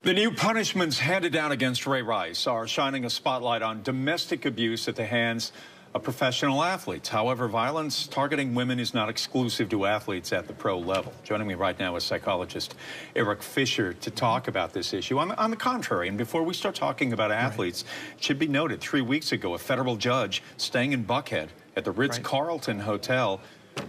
The new punishments handed down against Ray Rice are shining a spotlight on domestic abuse at the hands of professional athletes. However, violence targeting women is not exclusive to athletes at the pro level. Joining me right now is psychologist Erik Fisher to talk about this issue. On the contrary, and before we start talking about athletes, it should be noted 3 weeks ago, a federal judge staying in Buckhead at the Ritz-Carlton Hotel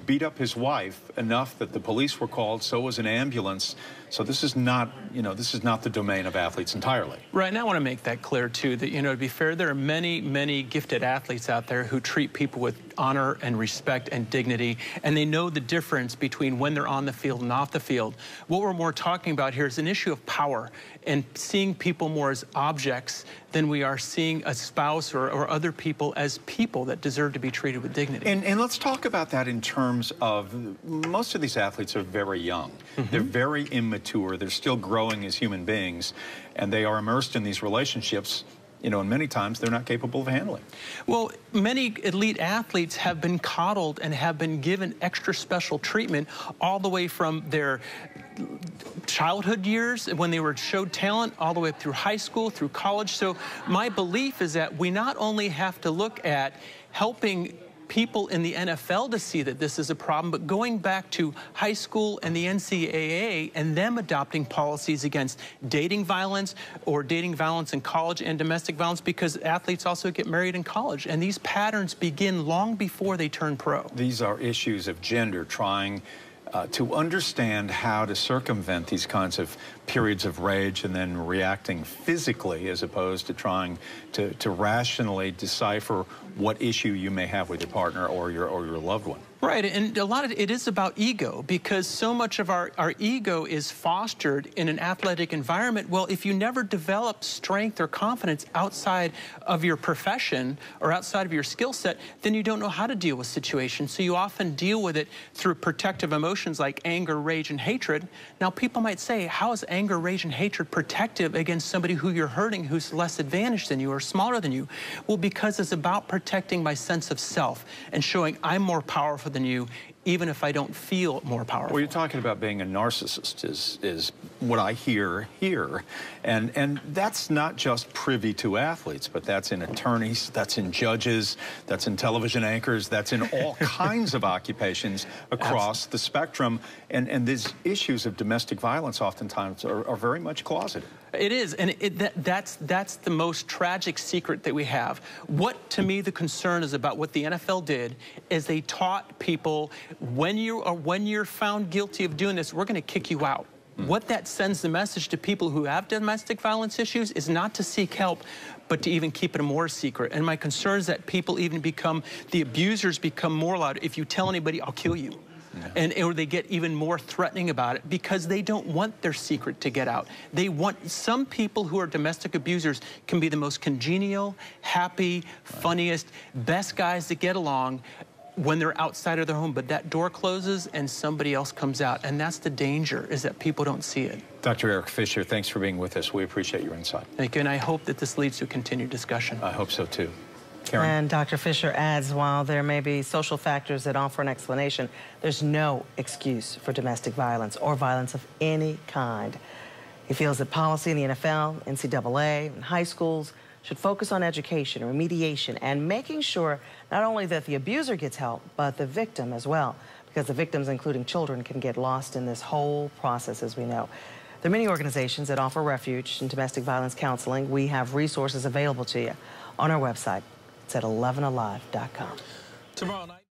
beat up his wife enough that the police were called, so was an ambulance. So this is not, this is not the domain of athletes entirely. Right, and I want to make that clear, too, that, to be fair, there are many, many gifted athletes out there who treat people with honor and respect and dignity, and they know the difference between when they're on the field and off the field. What we're more talking about here is an issue of power and seeing people more as objects than we are seeing a spouse or other people as people that deserve to be treated with dignity. And let's talk about that in terms of most of these athletes are very young. They're very immature. They're still growing as human beings, and they are immersed in these relationships, and many times they're not capable of handling. Well, many elite athletes have been coddled and have been given extra special treatment all the way from their childhood years when they were showed talent all the way up through high school, through college. So my belief is that we not only have to look at helping people in the NFL to see that this is a problem, but going back to high school and the NCAA and them adopting policies against dating violence or dating violence in college and domestic violence, because athletes also get married in college, and these patterns begin long before they turn pro. These are issues of gender, trying to understand how to circumvent these kinds of periods of rage and then reacting physically as opposed to trying to rationally decipher what issue you may have with your partner or your loved one. Right, and a lot of it is about ego, because so much of our ego is fostered in an athletic environment. Well, if you never develop strength or confidence outside of your profession or outside of your skill set, then you don't know how to deal with situations. So you often deal with it through protective emotions like anger, rage, and hatred. Now, people might say, how is anger, rage, and hatred protective against somebody who you're hurting, who's less advantaged than you or smaller than you? Well, because it's about protecting my sense of self and showing I'm more powerful than you, even if I don't feel more powerful. Well, you're talking about being a narcissist is what I hear here. And that's not just privy to athletes, but that's in attorneys, that's in judges, that's in television anchors, that's in all kinds of occupations across the spectrum. And these issues of domestic violence oftentimes are very much closeted. It is, and that's the most tragic secret that we have. What, to me, the concern is about what the NFL did is they taught people, when you're found guilty of doing this, we're going to kick you out. What that sends the message to people who have domestic violence issues is not to seek help, but to even keep it a more secret. And my concern is that people even the abusers become more loud. If you tell anybody, I'll kill you. Or they get even more threatening about it because they don't want their secret to get out. Some people who are domestic abusers can be the most congenial, happy, funniest, best guys to get along when they're outside of their home, but that door closes and somebody else comes out. And that's the danger, is that people don't see it. Dr. Erik Fisher, thanks for being with us. We appreciate your insight. Thank you, and I hope that this leads to a continued discussion. I hope so, too. Karen. And Dr. Fisher adds, while there may be social factors that offer an explanation, there's no excuse for domestic violence or violence of any kind. He feels that policy in the NFL, NCAA, and high schools should focus on education, remediation, and making sure not only that the abuser gets help, but the victim as well, because the victims, including children, can get lost in this whole process, as we know. There are many organizations that offer refuge and domestic violence counseling. We have resources available to you on our website. It's at 11alive.com. Tomorrow night.